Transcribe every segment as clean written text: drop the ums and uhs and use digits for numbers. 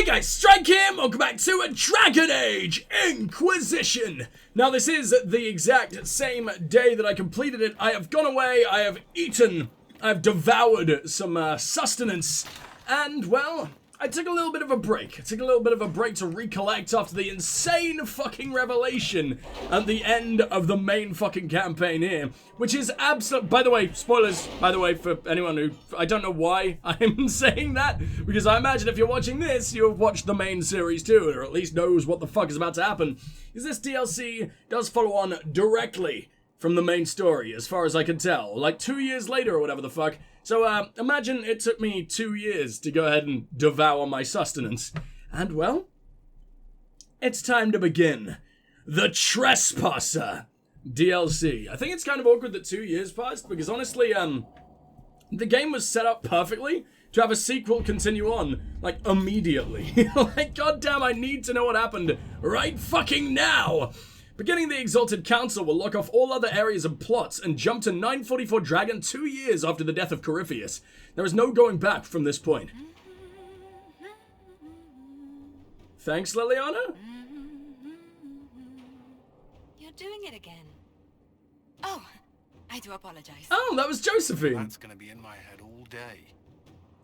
Hey guys, Strike here, welcome back to a Dragon Age Inquisition. Now this is the exact same day that I completed it. I have gone away, I have eaten, I have devoured some sustenance, and well, I took a little bit of a break. I took a little bit of a break to recollect after the insane fucking revelation at the end of the main fucking campaign here, which is absolute. By the way, spoilers, by the way, for anyone who, I don't know why I'm saying that, because I imagine if you're watching this, you have watched the main series too, or at least knows what the fuck is about to happen, is this DLC does follow on directly from the main story, as far as I can tell, like 2 years later or whatever the fuck. So, imagine it took me 2 years to go ahead and devour my sustenance. And, well, it's time to begin the Tresspasser DLC. I think it's kind of awkward that 2 years passed, because honestly, the game was set up perfectly to have a sequel continue on, like, immediately. Like, goddamn, I need to know what happened right fucking now! Beginning the Exalted Council will lock off all other areas and plots and jump to 944 Dragon 2 years after the death of Corypheus. There is no going back from this point. Thanks, Liliana? You're doing it again. Oh, I do apologize. Oh, that was Josephine. That's gonna be in my head all day.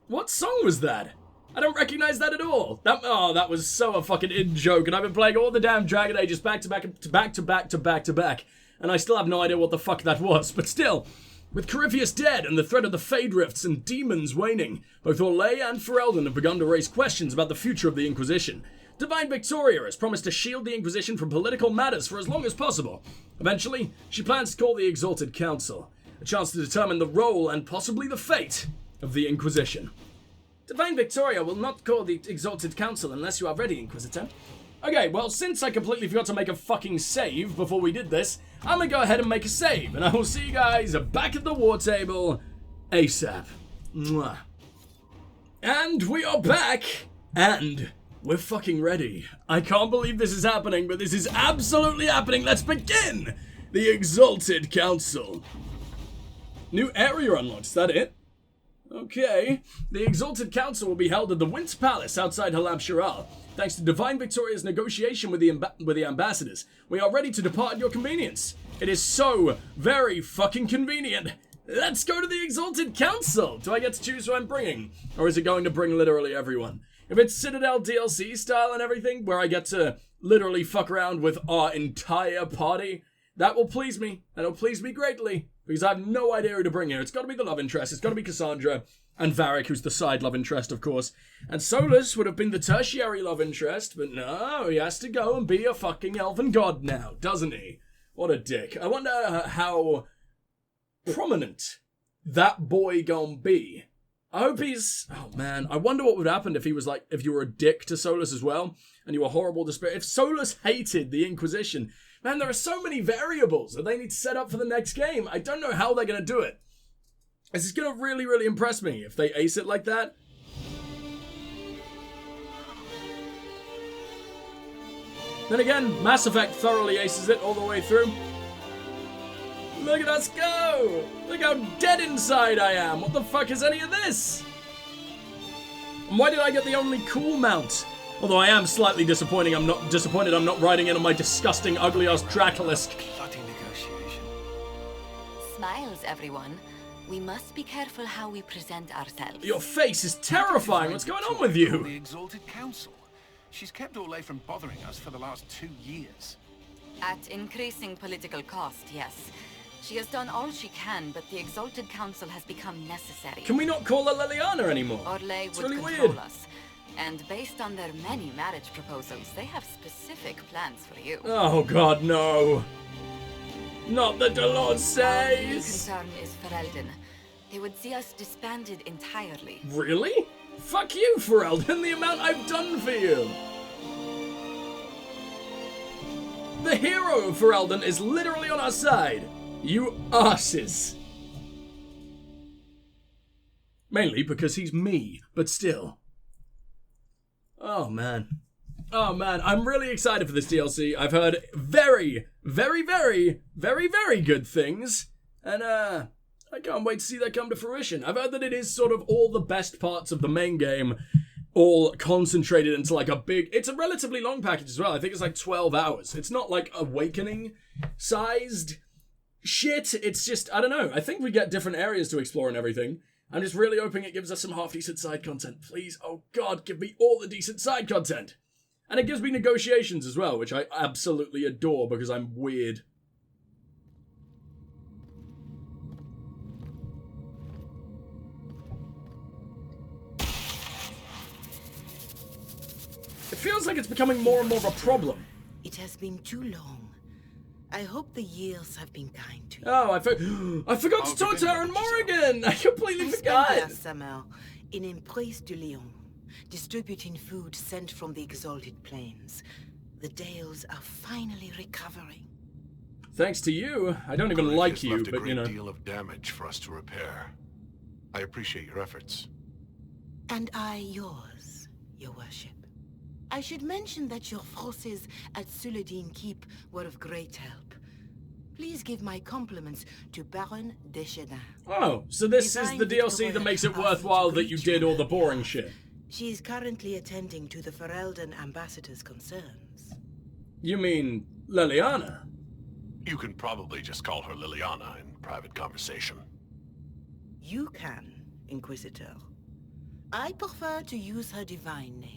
What song was that? I don't recognize that at all. That was so a fucking in-joke, and I've been playing all the damn Dragon Ages back to back, and I still have no idea what the fuck that was, but still, with Corypheus dead and the threat of the Fade Rifts and demons waning, both Orlais and Ferelden have begun to raise questions about the future of the Inquisition. Divine Victoria has promised to shield the Inquisition from political matters for as long as possible. Eventually, she plans to call the Exalted Council, a chance to determine the role and possibly the fate of the Inquisition. Divine Victoria will not call the Exalted Council unless you are ready, Inquisitor. Okay, well, since I completely forgot to make a fucking save before we did this, I'm gonna go ahead and make a save, and I will see you guys back at the war table ASAP. Mwah. And we are back, and we're fucking ready. I can't believe this is happening, but this is absolutely happening. Let's begin the Exalted Council. New area unlocked, is that it? Okay. The Exalted Council will be held at the Winter Palace outside Halam Shiral. Thanks to Divine Victoria's negotiation with the ambassadors, we are ready to depart at your convenience. It is so very fucking convenient. Let's go to the Exalted Council. Do I get to choose who I'm bringing? Or is it going to bring literally everyone? If it's Citadel DLC style and everything, where I get to literally fuck around with our entire party, that will please me. That'll please me greatly. Because I have no idea who to bring here. It's got to be the love interest. It's got to be Cassandra. And Varric, who's the side love interest, of course. And Solus would have been the tertiary love interest. But no, he has to go and be a fucking elven god now, doesn't he? What a dick. I wonder how prominent that boy gon' be. I hope he's... Oh, man. I wonder what would happen if he was like... If you were a dick to Solus as well. And you were horrible to spirit. If Solus hated the Inquisition... Man, there are so many variables that they need to set up for the next game. I don't know how they're going to do it. This is going to really, really impress me if they ace it like that. Then again, Mass Effect thoroughly aces it all the way through. Look at us go! Look how dead inside I am! What the fuck is any of this? And why did I get the only cool mount? Although I am slightly disappointed I'm not riding in on my disgusting, ugly-ass Dracolisk. Bloody negotiation. Smiles, everyone. We must be careful how we present ourselves. Your face is terrifying. What's going on with you? The Exalted Council. She's kept Orlais from bothering us for the last 2 years. At increasing political cost, yes. She has done all she can, but the Exalted Council has become necessary. Can we not call her Liliana anymore? Orlais It's would really control weird. us. And based on their many marriage proposals, they have specific plans for you. Oh god, no. Not the Dolores Our only says. concern is Ferelden. They would see us disbanded entirely. Really? Fuck you, Ferelden, the amount I've done for you. The hero of Ferelden is literally on our side. You arses. Mainly because he's me, but still. Oh man. Oh man, I'm really excited for this DLC. I've heard very, very, very, very, very good things. And I can't wait to see that come to fruition. I've heard that it is sort of all the best parts of the main game all concentrated into like a big... It's a relatively long package as well. I think it's like 12 hours. It's not like Awakening-sized shit. It's just, I don't know. I think we get different areas to explore and everything. I'm just really hoping it gives us some half-decent side content. Please, oh god, give me all the decent side content. And it gives me negotiations as well, which I absolutely adore because I'm weird. It feels like it's becoming more and more of a problem. It has been too long. I hope the years have been kind to you. Oh, I forgot to talk to Aaron Morrigan! I completely forgot! I spent last summer in Emprise de Lyon, distributing food sent from the exalted plains. The Dales are finally recovering. Thanks to you. I don't even like you, but you know. A great deal of damage for us to repair. I appreciate your efforts. And I yours, your worship. I should mention that your forces at Suladin Keep were of great help. Please give my compliments to Baron Deschedin. Oh, so this is the DLC that makes it worthwhile that you did all the boring shit. She is currently attending to the Ferelden ambassador's concerns. You mean Liliana? You can probably just call her Liliana in private conversation. You can, Inquisitor. I prefer to use her divine name.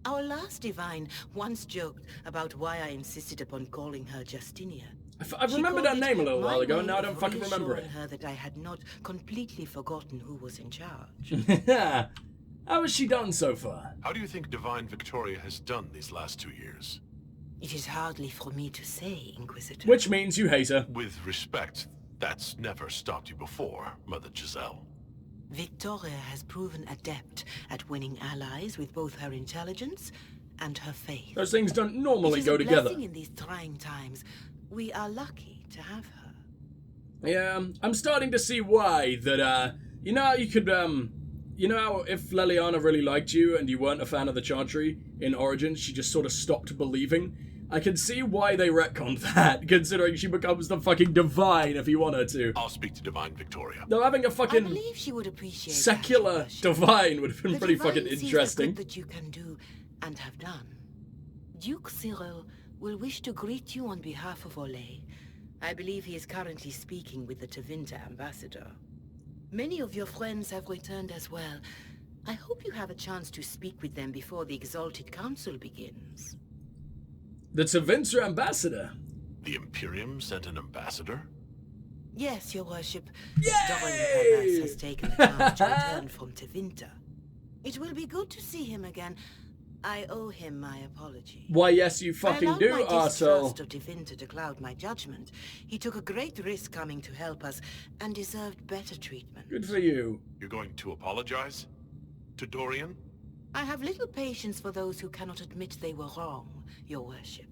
Our last divine once joked about why I insisted upon calling her Justinia. I remembered that name a little while ago, and now I don't fucking remember it. Her that I had not completely forgotten who was in charge. How has she done so far? How do you think Divine Victoria has done these last 2 years? It is hardly for me to say, Inquisitor. Which means you hate her. With respect, that's never stopped you before, Mother Giselle. Victoria has proven adept at winning allies with both her intelligence and her faith. Those things don't normally go together. In these trying times, we are lucky to have her. Yeah, I'm starting to see why that, you know how you could, you know how if Liliana really liked you and you weren't a fan of the Chantry in Origins, she just sort of stopped believing? I can see why they retconned that, considering she becomes the fucking divine if you want her to. I'll speak to Divine Victoria. Though having a fucking I believe she would appreciate secular divine would have been pretty fucking interesting. That you can do and have done. Duke Cyril will wish to greet you on behalf of Olay. I believe he is currently speaking with the Tevinter ambassador. Many of your friends have returned as well. I hope you have a chance to speak with them before the Exalted Council begins. The Tevinter ambassador? The Imperium sent an ambassador? Yes, your worship. Yay! Darawen has taken the chance to return from Tevinter. It will be good to see him again. I owe him my apology. Why, yes, you fucking do, arsehole. I allowed my distrust of Tevinter to cloud my judgment. He took a great risk coming to help us, and deserved better treatment. Good for you. You're going to apologize? To Dorian? I have little patience for those who cannot admit they were wrong, your worship.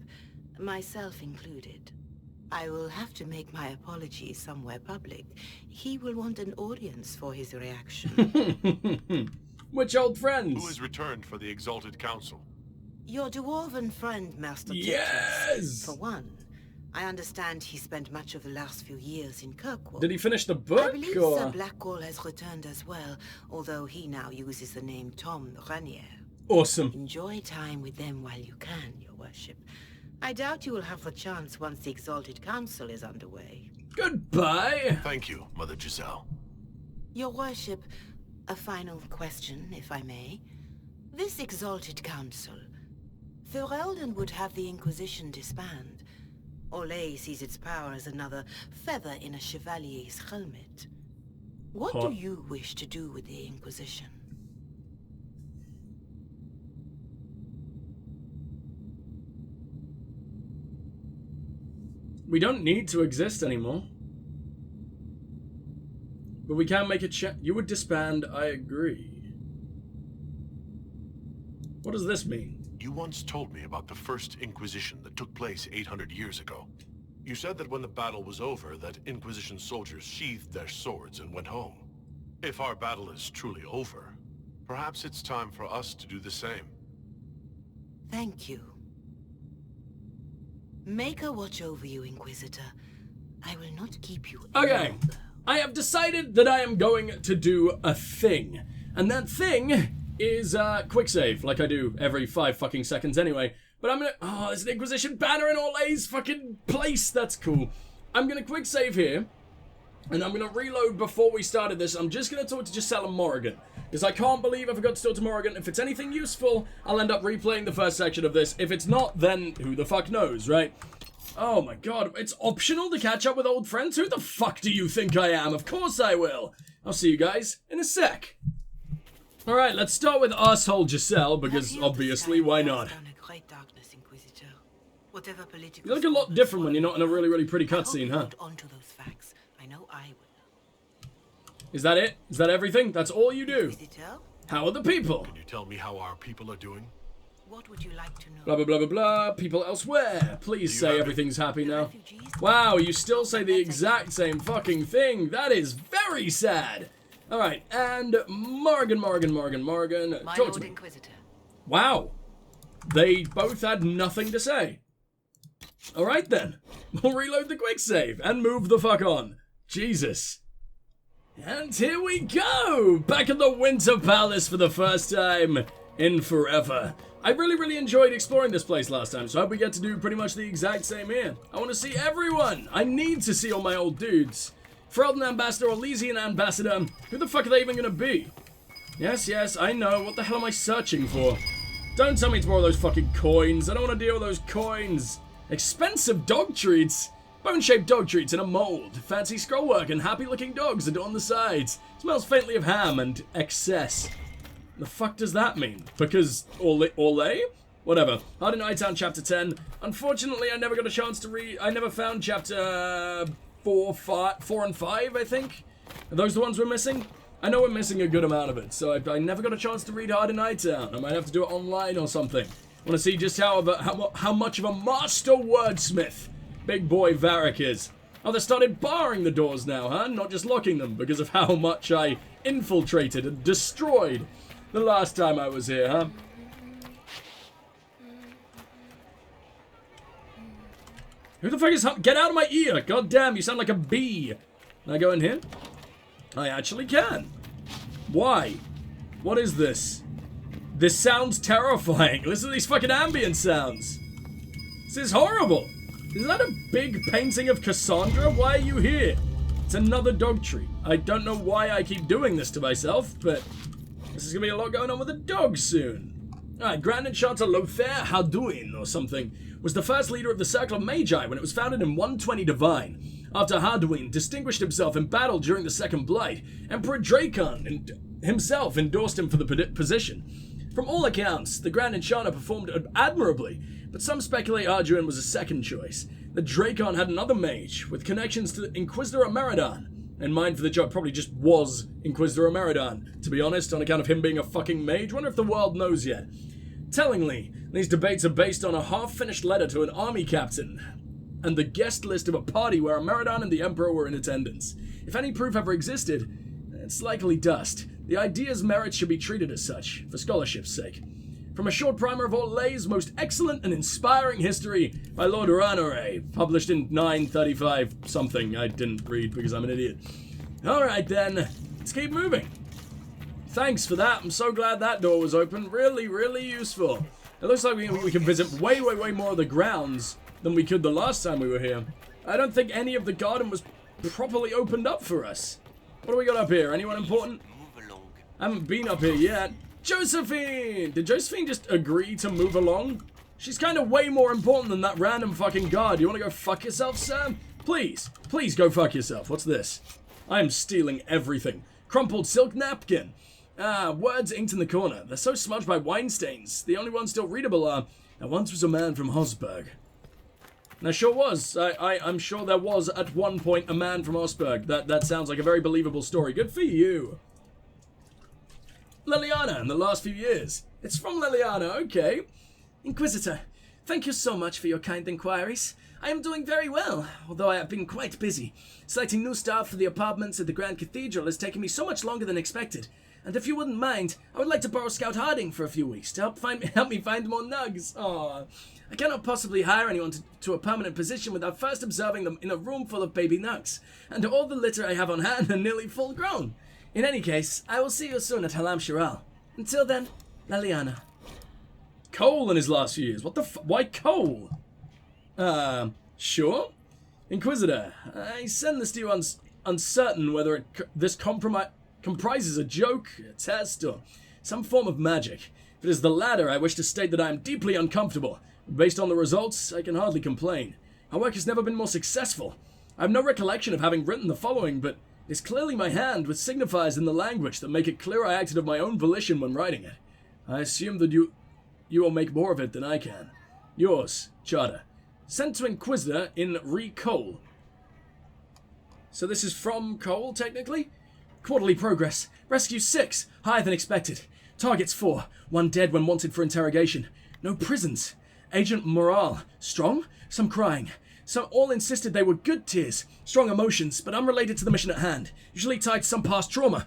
Myself included. I will have to make my apologies somewhere public. He will want an audience for his reaction. Which old friends? Who has returned for the Exalted Council? Your dwarven friend, Master Tethras. Yes! For one. I understand he spent much of the last few years in Kirkwall. Did he finish the book, I believe or? Sir Blackwall has returned as well, although he now uses the name Tom Ranier. Awesome. Enjoy time with them while you can, your worship. I doubt you will have the chance once the Exalted Council is underway. Goodbye! Thank you, Mother Giselle. Your worship, a final question, if I may. This Exalted Council, Ferelden would have the Inquisition disband. Olay sees its power as another feather in a chevalier's helmet. What do you wish to do with the Inquisition? We don't need to exist anymore. But we can make a check. You would disband, I agree. What does this mean? You once told me about the first Inquisition that took place 800 years ago. You said that when the battle was over, that Inquisition soldiers sheathed their swords and went home. If our battle is truly over, perhaps it's time for us to do the same. Thank you. Make a watch over you, Inquisitor. I will not keep you any Okay. longer. I have decided that I am going to do a thing. And that thing is quick save, like I do every 5 fucking seconds anyway. But I'm gonna... Oh, there's an Inquisition banner in Orlay's fucking place. That's cool. I'm gonna quick save here. And I'm gonna reload before we started this. I'm just gonna talk to Giselle and Morrigan. Because I can't believe I forgot to talk to Morrigan. If it's anything useful, I'll end up replaying the first section of this. If it's not, then who the fuck knows, right? Oh my god, it's optional to catch up with old friends? Who the fuck do you think I am? Of course I will. I'll see you guys in a sec. Alright, let's start with asshole Giselle, because obviously, why not? You look a lot different when you're not in a really, really pretty cutscene, huh? Is that it? Is that everything? That's all you do? How are the people? Can you tell me how our people are doing? What would you like to know? Blah, blah, blah, blah, blah. People elsewhere. Please say everything's happy now. Wow, you still say the exact same fucking thing. That is very sad. Alright, and Morrigan. My Talk Lord to me. Inquisitor. Wow. They both had nothing to say. Alright then. We'll reload the quick save and move the fuck on. Jesus. And here we go! Back at the Winter Palace for the first time in forever. I really, really enjoyed exploring this place last time, so I hope we get to do pretty much the exact same here. I want to see everyone! I need to see all my old dudes. Ferelden Ambassador or Elysian Ambassador, who the fuck are they even gonna be? Yes, I know. What the hell am I searching for? Don't tell me it's more of those fucking coins. I don't want to deal with those coins. Expensive dog treats? Bone-shaped dog treats in a mold. Fancy scrollwork and happy-looking dogs adorn the sides. Smells faintly of ham and excess. The fuck does that mean? Because Orlay? Whatever. Hard in Hightown chapter 10. Unfortunately, I never got a chance to read... I never found chapter 4 and 5, I think. Are those the ones we're missing? I know we're missing a good amount of it, so I never got a chance to read Hard in Hightown. I might have to do it online or something. I want to see just how much of a master wordsmith big boy Varric is. Oh, they started barring the doors now, huh? Not just locking them because of how much I infiltrated and destroyed the last time I was here, huh? Who the fuck is... Get out of my ear! God damn, you sound like a bee. Can I go in here? I actually can. Why? What is this? This sounds terrifying. Listen to these fucking ambient sounds. This is horrible. Is that a big painting of Cassandra? Why are you here? It's another dog treat. I don't know why I keep doing this to myself, but this is gonna be a lot going on with the dog soon. Alright, Grand Enchanter Lothair Harduin or something was the first leader of the Circle of Magi when it was founded in 120 Divine. After Harduin distinguished himself in battle during the Second Blight, Emperor Dracon himself endorsed him for the position. From all accounts, the Grand Enchanter performed admirably, but some speculate Arduin was a second choice. The Dracon had another mage, with connections to Inquisitor Meridan. In mind for the job probably just was Inquisitor Meridan, to be honest, on account of him being a fucking mage. Wonder if the world knows yet. Tellingly, these debates are based on a half-finished letter to an army captain, and the guest list of a party where Meridan and the Emperor were in attendance. If any proof ever existed, it's likely dust. The idea's merits should be treated as such, for scholarship's sake. From a short primer of Orlay's most excellent and inspiring history by Lord Ranore, published in 935 something. I didn't read because I'm an idiot. Alright then, let's keep moving. Thanks for that. I'm so glad that door was open. Really, really useful. It looks like we can visit way more of the grounds than we could the last time we were here. I don't think any of the garden was properly opened up for us. What do we got up here? Anyone important? I haven't been up here yet. Josephine! Did Josephine just agree to move along? She's kind of way more important than that random fucking guard. You want to go fuck yourself, Sam? Please go fuck yourself. What's this? I am stealing everything. Crumpled silk napkin. Words inked in the corner. They're so smudged by wine stains. The only ones still readable are, "There once was a man from Hosberg." And there sure was. I'm sure there was at one point a man from Hosberg. That sounds like a very believable story. Good for you. Liliana in the last few years. It's from Liliana, okay. Inquisitor, thank you so much for your kind inquiries. I am doing very well, although I have been quite busy. Selecting new staff for the apartments at the Grand Cathedral has taken me so much longer than expected. And if you wouldn't mind, I would like to borrow Scout Harding for a few weeks to help me find more nugs. Aww. I cannot possibly hire anyone to a permanent position without first observing them in a room full of baby nugs. And all the litter I have on hand are nearly full grown. In any case, I will see you soon at Halam Shiral. Until then, Leliana. Cole in his last few years. What the why Cole? Sure. Inquisitor, I send this to you uncertain whether this comprises a joke, a test, or some form of magic. If it is the latter, I wish to state that I am deeply uncomfortable. Based on the results, I can hardly complain. Our work has never been more successful. I have no recollection of having written the following, but it is clearly my hand, with signifiers in the language that make it clear I acted of my own volition when writing it. I assume that you will make more of it than I can. Yours, Charter. Sent to Inquisitor in Cole. So this is from Cole, technically? Quarterly progress. Rescue 6. Higher than expected. Targets 4. 1 dead when wanted for interrogation. No prisons. Agent morale. Strong? Some crying. Some all insisted they were good tears. Strong emotions, but unrelated to the mission at hand. Usually tied to some past trauma.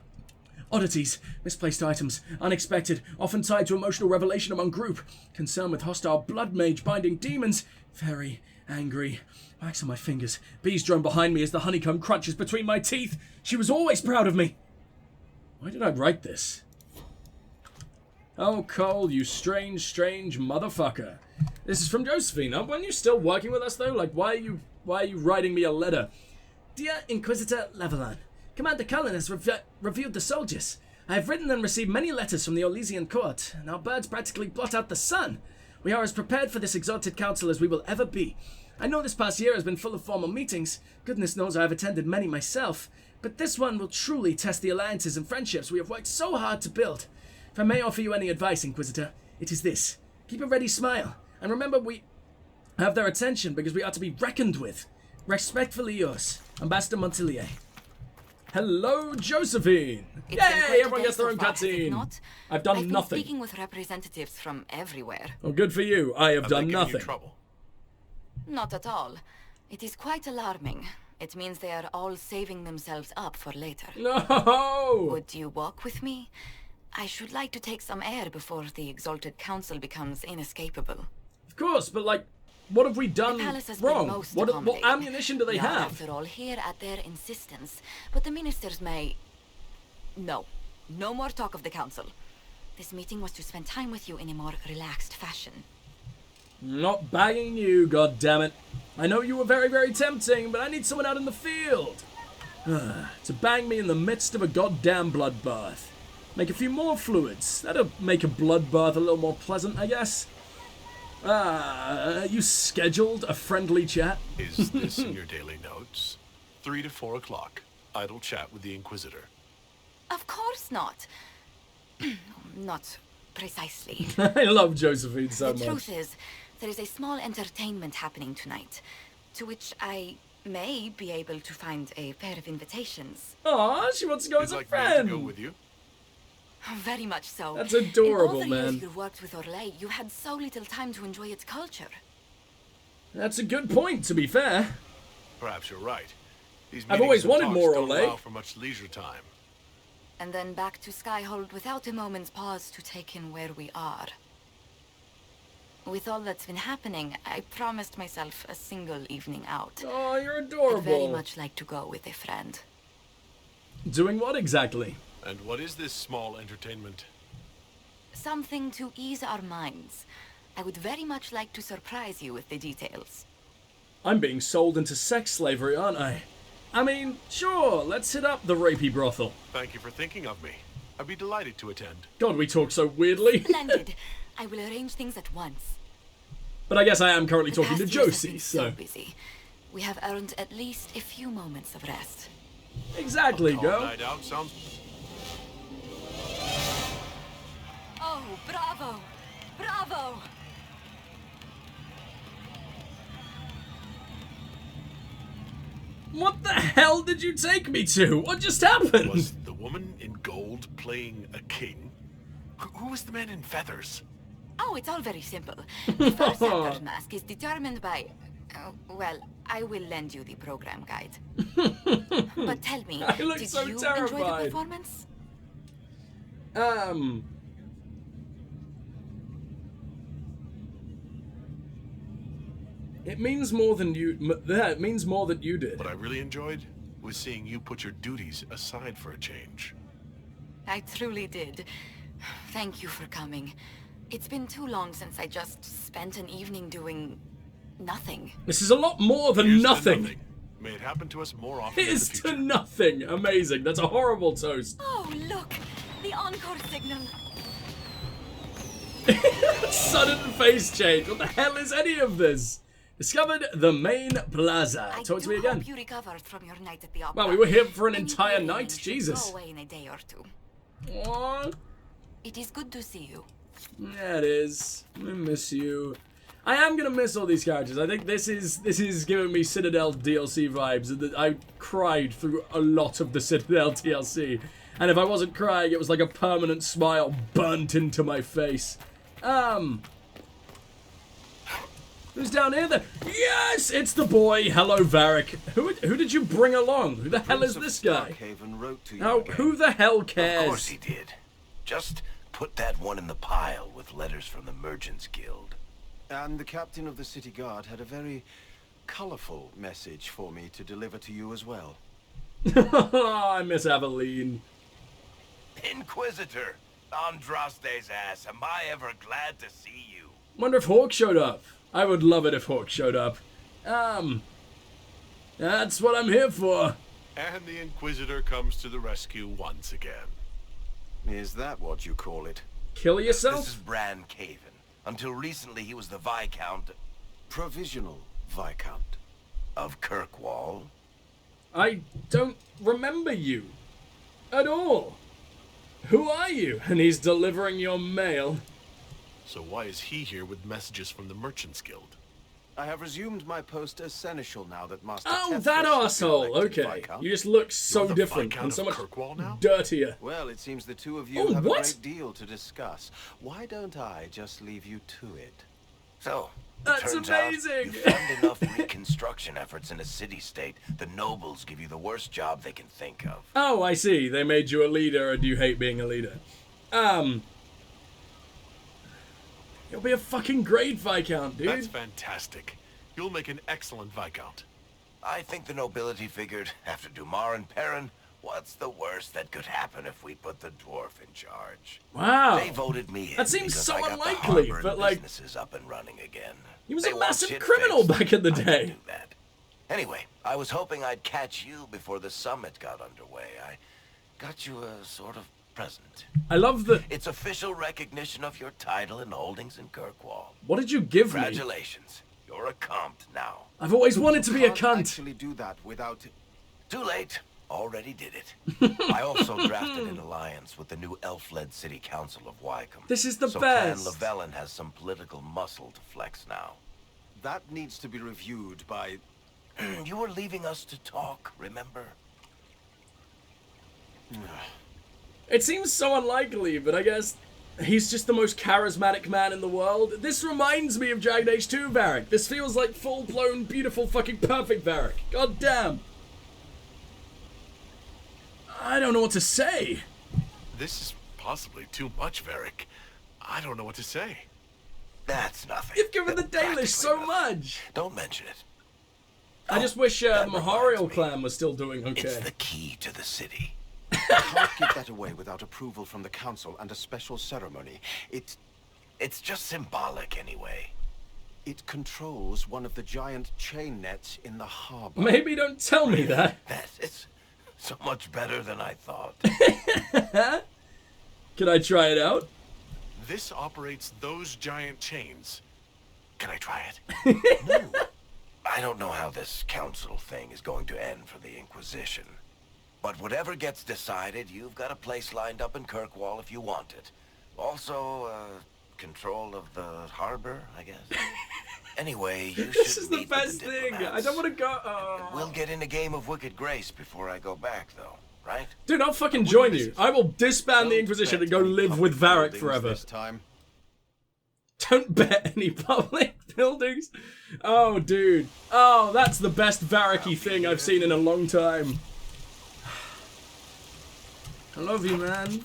Oddities, misplaced items, unexpected, often tied to emotional revelation among group. Concern with hostile blood mage binding demons. Very angry. Wax on my fingers. Bees drone behind me as the honeycomb crunches between my teeth. She was always proud of me. Why did I write this? Oh, Cole, you strange, strange motherfucker. This is from Josephine. Weren't you still working with us, though? Like, why are you writing me a letter? Dear Inquisitor Levelan, Commander Cullen has reviewed the soldiers. I have written and received many letters from the Orlesian court, and our birds practically blot out the sun. We are as prepared for this exalted council as we will ever be. I know this past year has been full of formal meetings. Goodness knows I have attended many myself. But this one will truly test the alliances and friendships we have worked so hard to build. If I may offer you any advice, Inquisitor, it is this. Keep a ready smile. And remember, we have their attention because we are to be reckoned with. Respectfully yours, Ambassador Montillier. Hello, Josephine! Yay! Everyone gets their own cutscene. I've done nothing. Been speaking with representatives from everywhere. Oh, good for you. I have done nothing. Trouble? Not at all. It is quite alarming. It means they are all saving themselves up for later. No! Would you walk with me? I should like to take some air before the Exalted Council becomes inescapable. Of course, but like, what have we done wrong? What ammunition do they have? After all, here at their insistence. But the ministers may... No more talk of the council. This meeting was to spend time with you in a more relaxed fashion. Not bagging you, goddammit. I know you were very, very tempting, but I need someone out in the field. To bang me in the midst of a goddamn bloodbath. Make a few more fluids. That'll make a bloodbath a little more pleasant, I guess. You scheduled a friendly chat? Is this in your daily notes? 3 to 4 o'clock. Idle chat with the Inquisitor. Of course not. Not precisely. I love Josephine so much. The truth is, there is a small entertainment happening tonight, to which I may be able to find a pair of invitations. Aw, she wants to go as a friend. To go with you? Very much so. That's adorable, in all the man. years you worked with Orlais, you had so little time to enjoy its culture. That's a good point, to be fair. Perhaps you're right. These I've always meetings and wanted more talks don't Orlais. allow for much leisure time. And then back to Skyhold without a moment's pause to take in where we are. With all that's been happening, I promised myself a single evening out. Oh, you're adorable. I'd very much like to go with a friend. Doing what exactly? And what is this small entertainment? Something to ease our minds. I would very much like to surprise you with the details. I'm being sold into sex slavery, aren't I? I mean, sure, let's hit up the rapey brothel. Thank you for thinking of me. I'd be delighted to attend. God, we talk so weirdly. Splendid. I will arrange things at once. But I guess I am currently The talking to past years have Josie, been so... busy. We have earned at least a few moments of rest. Exactly, A girl. night out sounds... Oh, bravo! Bravo! What the hell did you take me to? What just happened? Was the woman in gold playing a king? Who was the man in feathers? Oh, it's all very simple. The first actor's mask is determined by... well, I will lend you the program guide. But tell me, I look did so you enjoy terrified. the performance? It means more than you... It means more than you did. What I really enjoyed was seeing you put your duties aside for a change. I truly did. Thank you for coming. It's been too long since I just spent an evening doing nothing. This is a lot more than Here's to nothing. May it happen to us more often in the Here's future. to nothing. Amazing. That's a horrible toast. Oh, look! The encore signal. Sudden face change. What the hell is any of this? Discovered the main plaza. Talk to me again. Hope you recovered from your night at the opera. Wow, we were here for an Any entire craving night. should Jesus. Go away in a day or two. Aww. It is good to see you. Yeah, it is. I miss you. I am gonna miss all these characters. I think this is giving me Citadel DLC vibes. I cried through a lot of the Citadel DLC, and if I wasn't crying, it was like a permanent smile burnt into my face. Who's down here then? Yes, it's the boy. Hello, Varric. Who did you bring along? Who the hell is this guy? Wrote to you Oh, again. who the hell cares? Of course he did. Just put that one in the pile with letters from the Merchants Guild. And the captain of the city guard had a very colorful message for me to deliver to you as well. I miss Aveline. Inquisitor! Andraste's ass, am I ever glad to see you? Wonder if Hawke showed up. I would love it if Hawke showed up. That's what I'm here for. And the Inquisitor comes to the rescue once again. Is that what you call it? Kill This yourself? is Bran Caven. Until recently he was the Viscount Provisional Viscount. of Kirkwall. I don't remember you at all. Who are you? And he's delivering your mail. So why is he here with messages from the Merchants Guild? I have resumed my post as seneschal now that Master Oh, Tethras that has been arsehole. elected Okay. Viscount. You just look so You're the different Viscount and so of much Kirkwall now? dirtier. Well, it seems the two of you Oh, have what? a great deal to discuss. Why don't I just leave you to it? So, it That's turns amazing. out you fund enough reconstruction efforts in a city-state, the nobles give you the worst job they can think of. Oh, I see. They made you a leader, or do you hate being a leader? You'll be a fucking great Viscount, dude. That's fantastic. You'll make an excellent Viscount. I think the nobility figured, after Dumar and Perrin, what's the worst that could happen if we put the dwarf in charge? Wow. They voted me in That seems because so I got unlikely, the harbor but, and like, businesses up and running again. He was They a want massive shit criminal fixed. back in the I can day. do that. Anyway, I was hoping I'd catch you before the summit got underway. I got you a sort of present. I love the... It's official recognition of your title and holdings in Kirkwall. What did you give me? Congratulations. You're a compt now. I've always wanted to be a Can't cunt. actually do that without... Too late. Already did it. I also drafted an alliance with the new elf-led city council of Wycombe. This is the so best. Clan Llewellyn has some political muscle to flex now. That needs to be reviewed by... You were leaving us to talk, remember? It seems so unlikely, but I guess he's just the most charismatic man in the world. This reminds me of Dragon Age 2 Varric. This feels like full-blown, beautiful, fucking perfect Varric. God damn. I don't know what to say. This is possibly too much, Varric. I don't know what to say. That's nothing. You've given the Practically Dalish so nothing. much. Don't mention it. I just wish the that Maharial reminds me. clan was still doing It's okay. the key to the city. Can't give that away without approval from the council and a special ceremony. It's just symbolic anyway. It controls one of the giant chain nets in the harbor. Maybe don't tell me that. It's so much better than I thought. Can I try it out? This operates those giant chains. Can I try it? No. I don't know how this council thing is going to end for the Inquisition. But whatever gets decided, you've got a place lined up in Kirkwall if you want it. Also, control of the harbor, I guess. Anyway, you This should is the meet with best thing. I diplomats. don't want to go. Oh. We'll get in a game of Wicked Grace before I go back, though, right? Dude, I'll fucking join you. I will disband the Inquisition and go live with Varric Buildings forever. This time. Don't bet any public buildings. Oh, dude. Oh, that's the best Varric-y thing I've seen in a long time. I love you, man.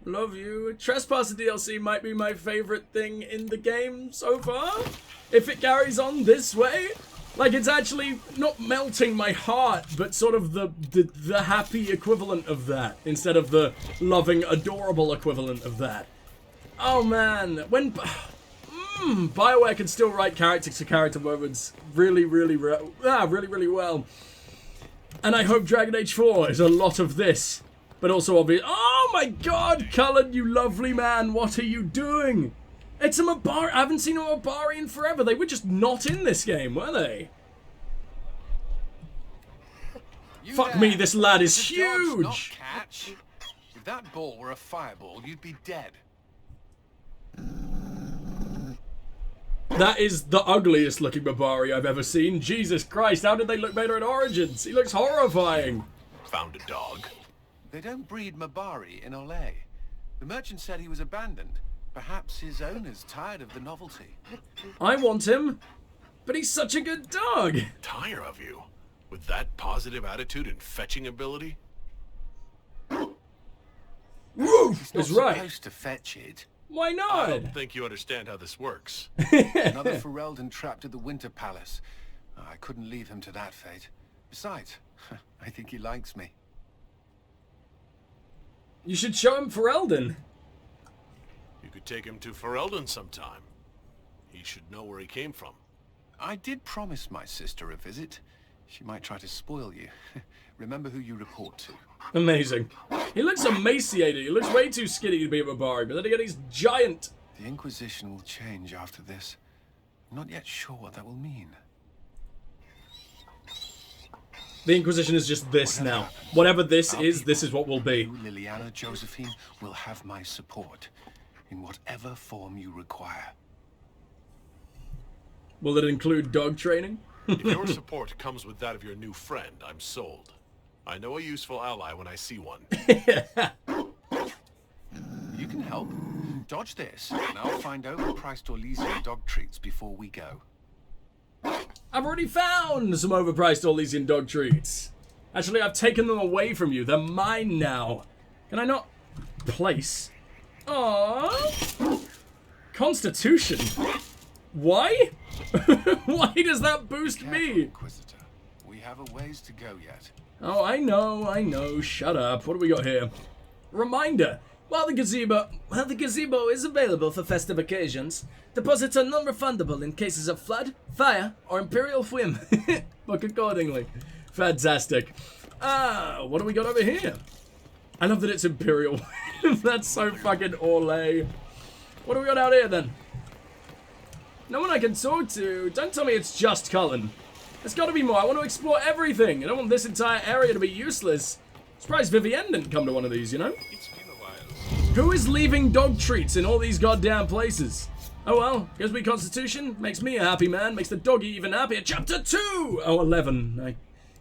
Love you. Trespasser DLC might be my favorite thing in the game so far. If it carries on this way, Like, it's actually not melting my heart, but sort of the happy equivalent of that, instead of the loving, adorable equivalent of that. Oh, man. When... Bioware can still write character-to-character moments really well. And I hope Dragon Age 4 is a lot of this. But also obvious. Oh my god, Cullen, you lovely man, what are you doing? It's a Mabari. I haven't seen a Mabari in forever. They were just not in this game, were they? Fuck me, this lad is huge! Not catch. If that ball were a fireball, you'd be dead. That is the ugliest looking Mabari I've ever seen. Jesus Christ, how did they look better in Origins? He looks horrifying. Found a dog. They don't breed Mabari in Olay. The merchant said he was abandoned. Perhaps his owner's tired of the novelty. I want him, but he's such a good dog. Tire of you? With that positive attitude and fetching ability? Woof He's is not right. supposed to fetch it. Why I not? don't think you understand how this works. Another Ferelden trapped at the Winter Palace. I couldn't leave him to that fate. Besides, I think he likes me. You should show him Ferelden. You could take him to Ferelden sometime. He should know where he came from. I did promise my sister a visit. She might try to spoil you. Remember who you report to. Amazing. He looks emaciated. He looks way too skinny to be a Mabari, but then again, he's giant. The Inquisition will change after this. I'm not yet sure what that will mean. The Inquisition is just this Whatever now. happens, Whatever this our is people, what will be. You, Liliana, Josephine, will have my support. In whatever form you require. Will it include dog training? If your support comes with that of your new friend, I'm sold. I know a useful ally when I see one. You can help. Dodge this, and I'll find overpriced Orlesian dog treats before we go. I've already found some overpriced Orlesian dog treats. Actually, I've taken them away from you. They're mine now. Can I not place? Aww. Constitution. Why? Why does that boost Careful, me? Inquisitor. We have a ways to go yet. Oh, I know. Shut up. What do we got here? Reminder. While the gazebo is available for festive occasions, deposits are non-refundable in cases of flood, fire, or imperial whim. Book accordingly. Fantastic. What do we got over here? I love that it's imperial whim. That's so fucking Orlay. What do we got out here then? No one I can talk to. Don't tell me it's just Cullen. There's got to be more. I want to explore everything. I don't want this entire area to be useless. Surprised Vivienne didn't come to one of these, you know? It's been a while. Who is leaving dog treats in all these goddamn places? Oh well, gives me Constitution, makes me a happy man, makes the doggy even happier. Chapter 2! Oh, 11. I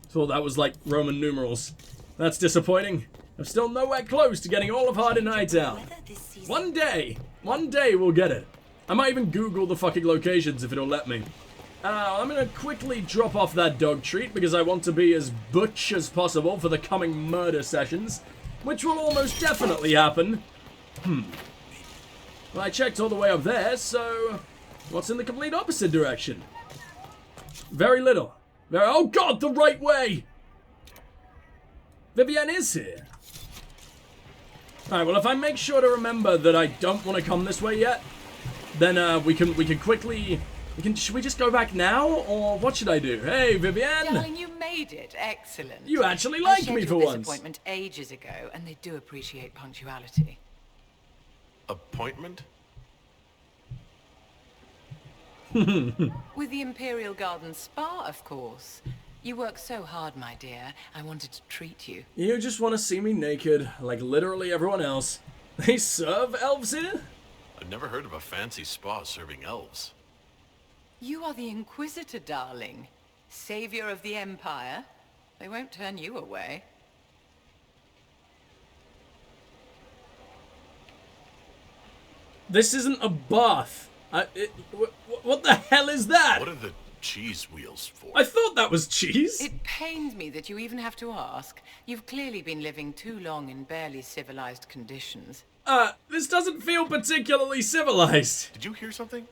thought that was like Roman numerals. That's disappointing. I'm still nowhere close to getting all of Harder Nighttown. One day we'll get it. I might even Google the fucking locations if it'll let me. I'm gonna quickly drop off that dog treat because I want to be as butch as possible for the coming murder sessions, which will almost definitely happen. Well, I checked all the way up there, so what's in the complete opposite direction? Very little. Oh god, the right way! Vivienne is here. Alright, well if I make sure to remember that I don't want to come this way yet, then we can quickly... Should we just go back now, or what should I do? Hey, Vivienne! Darling, you made it. Excellent. You actually like me for this once. appointment ages ago, and they do appreciate punctuality. Appointment? With the Imperial Garden Spa, of course. You work so hard, my dear. I wanted to treat you. You just want to see me naked, like literally everyone else. They serve elves here? I've never heard of a fancy spa serving elves. You are the Inquisitor, darling. Savior of the Empire. They won't turn you away. This isn't a bath. What the hell is that? What are the cheese wheels for? I thought that was cheese. It pains me that you even have to ask. You've clearly been living too long in barely civilized conditions. This doesn't feel particularly civilized. Did you hear something?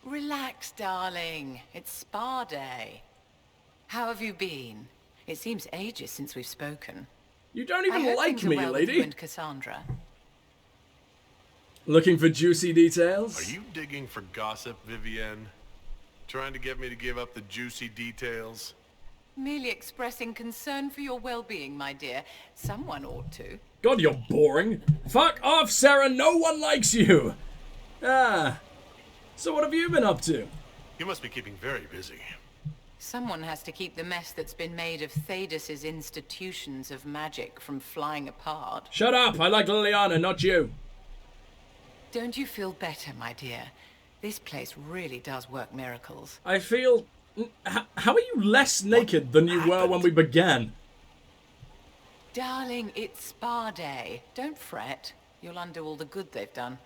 Relax, darling. It's spa day. How have you been? It seems ages since we've spoken. You don't I even hope like things are me, well with you lady. and Cassandra. Looking for juicy details? Are you digging for gossip, Vivienne? Trying to get me to give up the juicy details? Merely expressing concern for your well-being, my dear. Someone ought to. God, you're boring. Fuck off, Sarah. No one likes you. Ah. So what have you been up to? You must be keeping very busy. Someone has to keep the mess that's been made of Thedas' institutions of magic from flying apart. Shut up. I like Liliana, not you. Don't you feel better, my dear? This place really does work miracles. I feel... How are you less naked than you were when we began? Darling, it's spa day. Don't fret. You'll undo all the good they've done.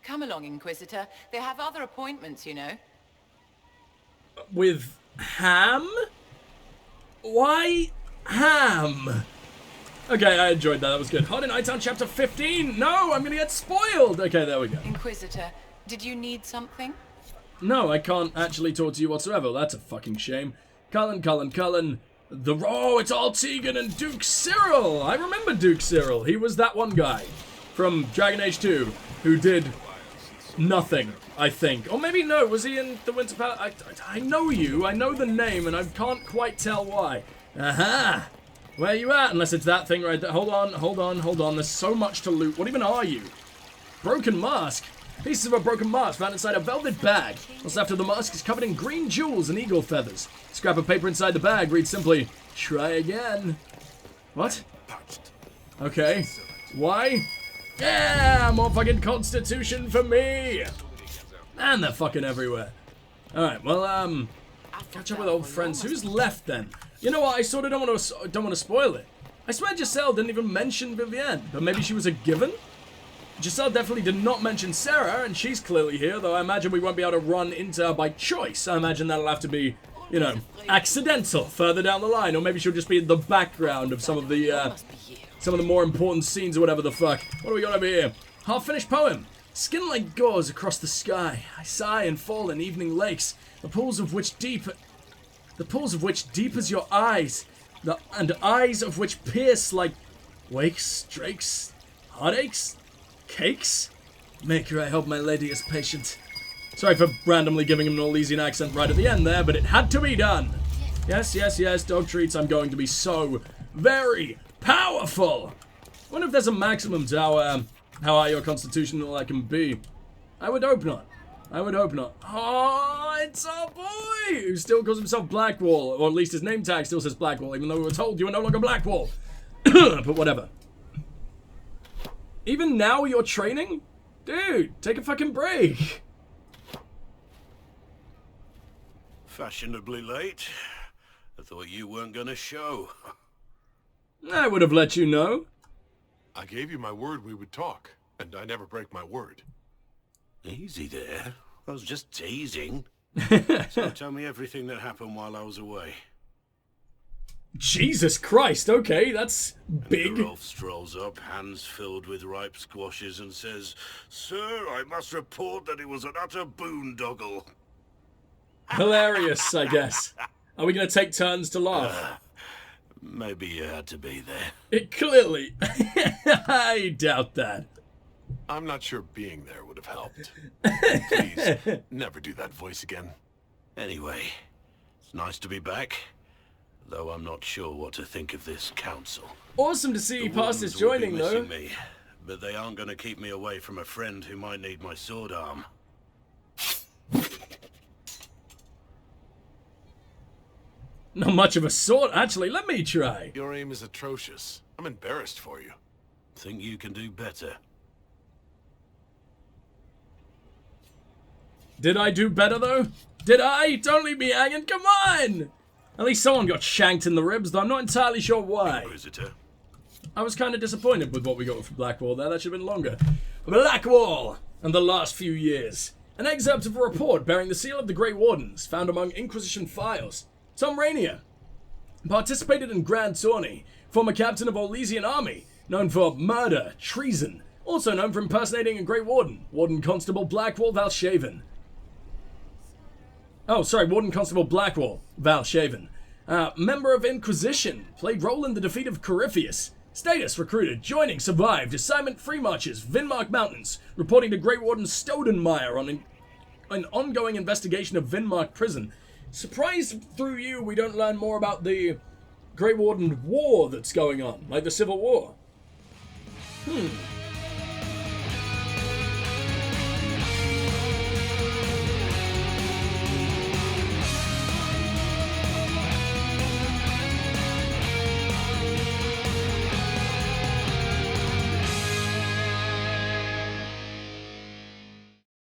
Come along, Inquisitor. They have other appointments, you know. With ham? Why ham? Okay, I enjoyed that. That was good. Hot in Nighttown chapter 15. No, I'm gonna get spoiled. Okay, there we go. Inquisitor, did you need something? No, I can't actually talk to you whatsoever. That's a fucking shame. Cullen. Oh, it's all Tegan and Duke Cyril. I remember Duke Cyril. He was that one guy from Dragon Age 2 who did nothing, I think. Or maybe no, was he in the Winter Palace? I know you. I know the name, and I can't quite tell why. Aha! Where you at? Unless it's that thing right there. Hold on. There's so much to loot. What even are you? Broken mask. Pieces of a broken mask found inside a velvet bag. What's left of the mask is covered in green jewels and eagle feathers. Scrap of paper inside the bag reads simply, "Try again." What? Okay. Why? Yeah, more fucking constitution for me. Man, they're fucking everywhere. Alright, well, catch up with old friends. Who's left then? You know what? I sort of don't want to spoil it. I swear Giselle didn't even mention Vivienne, but maybe she was a given? Giselle definitely did not mention Sarah, and she's clearly here, though I imagine we won't be able to run into her by choice. I imagine that'll have to be, you know, accidental further down the line, or maybe she'll just be in the background of some of the more important scenes or whatever the fuck. What do we got over here? Half-finished poem. Skin like gauze across the sky. I sigh and fall in evening lakes, the pools of which deep as your eyes, and eyes of which pierce like wakes, drakes, heartaches, cakes. Maker, I hope my lady is patient. Sorry for randomly giving him an Orlesian accent right at the end there, but it had to be done. Yes, dog treats. I'm going to be so very powerful. I wonder if there's a maximum to how high your constitution and all that can be. I would hope not. Oh, it's our boy who still calls himself Blackwall, or at least his name tag still says Blackwall, even though we were told you were no longer Blackwall. But whatever. Even now you're training? Dude, take a fucking break. Fashionably late. I thought you weren't gonna show. I would have let you know. I gave you my word we would talk, and I never break my word. Easy there. I was just teasing. So tell me everything that happened while I was away. Jesus Christ, okay, that's big. The Rolf strolls up, hands filled with ripe squashes, and says, "Sir, I must report that it was an utter boondoggle." Hilarious, I guess. Are we going to take turns to laugh? Maybe you had to be there. It clearly. I doubt that. I'm not sure being there would have helped. Please, never do that voice again. Anyway, it's nice to be back. Though I'm not sure what to think of this council. Awesome to see you past this joining, though. Me, but they aren't going to keep me away from a friend who might need my sword arm. Not much of a sword, actually. Let me try. Your aim is atrocious. I'm embarrassed for you. Think you can do better. Did I do better, though? Did I? Don't leave me hanging. Come on! At least someone got shanked in the ribs, though I'm not entirely sure why. Inquisitor. I was kind of disappointed with what we got from Blackwall there. That should have been longer. Blackwall and the last few years. An excerpt of a report bearing the seal of the Grey Wardens, found among Inquisition files. Tom Rainier participated in Grand Tourney, former captain of Orlesian army, known for murder, treason, also known for impersonating a Grey Warden, Warden Constable Blackwall Valshaven. Oh, sorry, Warden Constable Blackwall Valshaven. Member of Inquisition. Played role in the defeat of Corypheus. Status recruited. Joining. Survived. Assignment Free Marches. Vinmark Mountains. Reporting to Grey Warden Stodenmeyer on an ongoing investigation of Vinmark Prison. Surprised through you we don't learn more about the Grey Warden War that's going on. Like the Civil War.